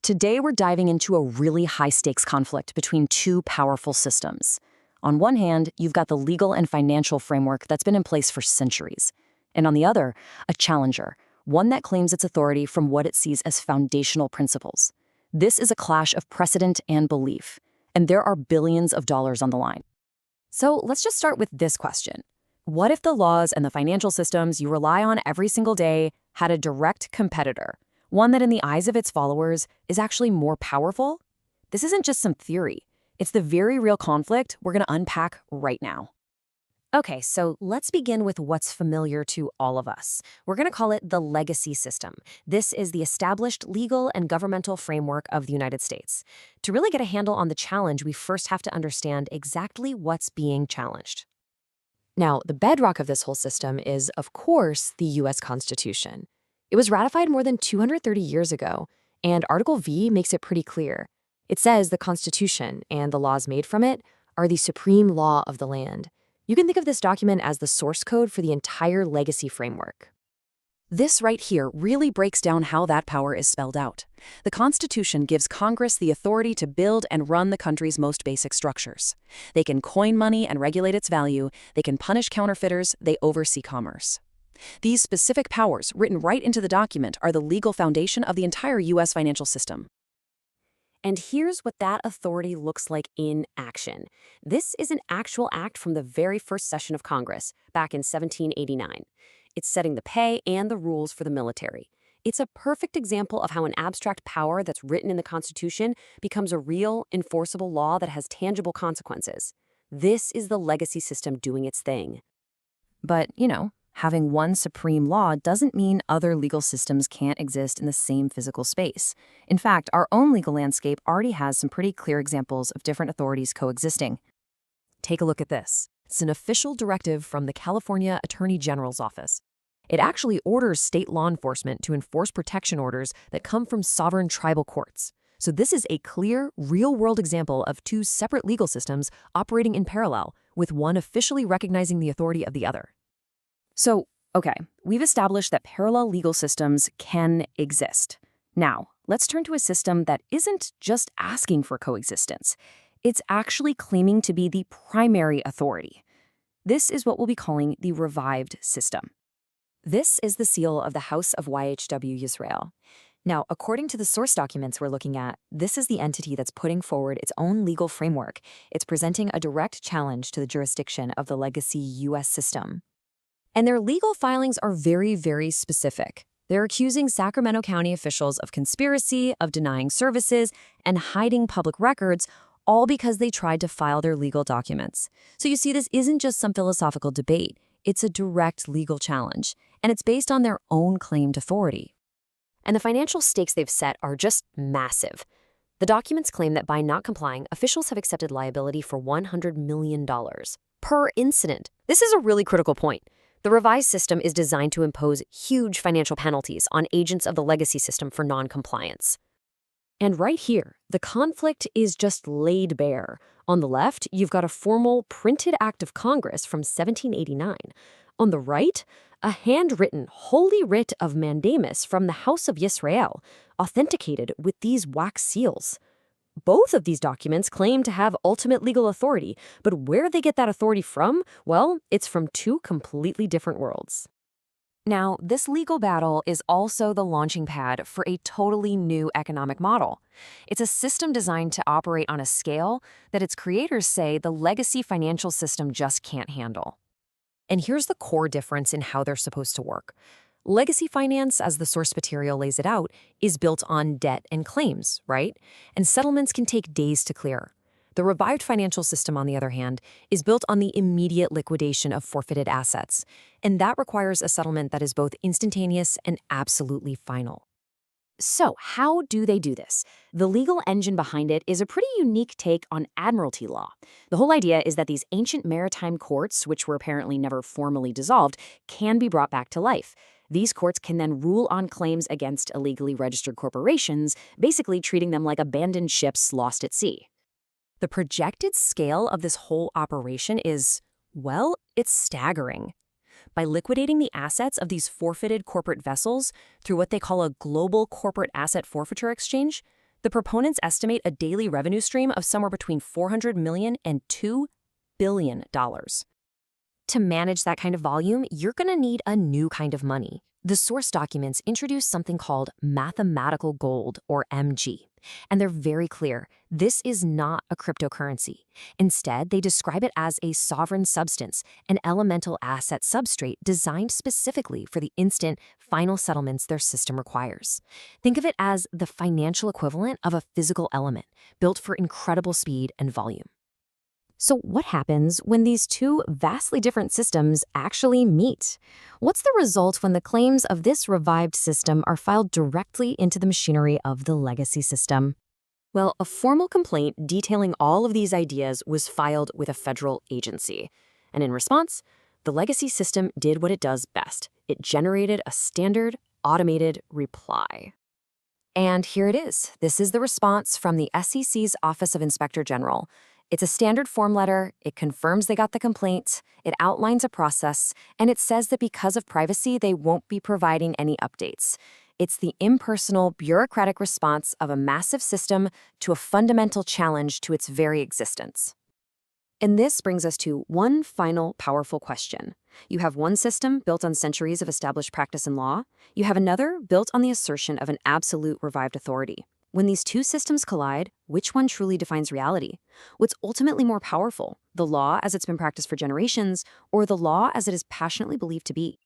Today, we're diving into a really high-stakes conflict between two powerful systems. On one hand, you've got the legal and financial framework that's been in place for centuries. And on the other, a challenger, one that claims its authority from what it sees as foundational principles. This is a clash of precedent and belief, and there are billions of dollars on the line. So let's just start with this question. What if the laws and the financial systems you rely on every single day had a direct competitor? One that in the eyes of its followers is actually more powerful? This isn't just some theory. It's the very real conflict we're going to unpack right now. Okay, so let's begin with what's familiar to all of us. We're going to call it the legacy system. This is the established legal and governmental framework of the United States. To really get a handle on the challenge, we first have to understand exactly what's being challenged. Now, the bedrock of this whole system is, of course, the U.S. Constitution. It was ratified more than 230 years ago, and Article V makes it pretty clear. It says the Constitution and the laws made from it are the supreme law of the land. You can think of this document as the source code for the entire legacy framework. This right here really breaks down how that power is spelled out. The Constitution gives Congress the authority to build and run the country's most basic structures. They can coin money and regulate its value, they can punish counterfeiters, they oversee commerce. These specific powers, written right into the document, are the legal foundation of the entire U.S. financial system. And here's what that authority looks like in action. This is an actual act from the very first session of Congress, back in 1789. It's setting the pay and the rules for the military. It's a perfect example of how an abstract power that's written in the Constitution becomes a real, enforceable law that has tangible consequences. This is the legacy system doing its thing. But, having one supreme law doesn't mean other legal systems can't exist in the same physical space. In fact, our own legal landscape already has some pretty clear examples of different authorities coexisting. Take a look at this. It's an official directive from the California Attorney General's office. It actually orders state law enforcement to enforce protection orders that come from sovereign tribal courts. So this is a clear, real-world example of two separate legal systems operating in parallel, with one officially recognizing the authority of the other. So, okay, we've established that parallel legal systems can exist. Now, let's turn to a system that isn't just asking for coexistence. It's actually claiming to be the primary authority. This is what we'll be calling the revived system. This is the seal of the House of YHW Yisrael. Now, according to the source documents we're looking at, this is the entity that's putting forward its own legal framework. It's presenting a direct challenge to the jurisdiction of the legacy U.S. system. And their legal filings are very, very specific. They're accusing Sacramento County officials of conspiracy, of denying services, and hiding public records, all because they tried to file their legal documents. So you see, this isn't just some philosophical debate. It's a direct legal challenge, and it's based on their own claimed authority. And the financial stakes they've set are just massive. The documents claim that by not complying, officials have accepted liability for $100 million per incident. This is a really critical point. The revised system is designed to impose huge financial penalties on agents of the legacy system for non-compliance. And right here, the conflict is just laid bare. On the left, you've got a formal printed act of Congress from 1789. On the right, a handwritten holy writ of mandamus from the House of Yisrael, authenticated with these wax seals. Both of these documents claim to have ultimate legal authority, but where they get that authority from, well, it's from two completely different worlds. Now, this legal battle is also the launching pad for a totally new economic model. It's a system designed to operate on a scale that its creators say the legacy financial system just can't handle. And here's the core difference in how they're supposed to work. Legacy finance, as the source material lays it out, is built on debt and claims, right? And settlements can take days to clear. The revived financial system, on the other hand, is built on the immediate liquidation of forfeited assets, and that requires a settlement that is both instantaneous and absolutely final. So, how do they do this? The legal engine behind it is a pretty unique take on admiralty law. The whole idea is that these ancient maritime courts, which were apparently never formally dissolved, can be brought back to life. These courts can then rule on claims against illegally registered corporations, basically treating them like abandoned ships lost at sea. The projected scale of this whole operation is, well, it's staggering. By liquidating the assets of these forfeited corporate vessels through what they call a global corporate asset forfeiture exchange, The proponents estimate a daily revenue stream of somewhere between $400 million and $2 billion. To manage that kind of volume, you're going to need a new kind of money. The source documents introduce something called mathematical gold, or MG. And they're very clear. This is not a cryptocurrency. Instead, they describe it as a sovereign substance, an elemental asset substrate designed specifically for the instant, final settlements their system requires. Think of it as the financial equivalent of a physical element, built for incredible speed and volume. So what happens when these two vastly different systems actually meet? What's the result when the claims of this revived system are filed directly into the machinery of the legacy system? Well, a formal complaint detailing all of these ideas was filed with a federal agency. And in response, the legacy system did what it does best. It generated a standard, automated reply. And here it is. This is the response from the SEC's Office of Inspector General. It's a standard form letter, it confirms they got the complaint, it outlines a process, and it says that because of privacy, they won't be providing any updates. It's the impersonal, bureaucratic response of a massive system to a fundamental challenge to its very existence. And this brings us to one final powerful question. You have one system built on centuries of established practice and law. You have another built on the assertion of an absolute revived authority. When these two systems collide, which one truly defines reality? What's ultimately more powerful, the law as it's been practiced for generations, or the law as it is passionately believed to be?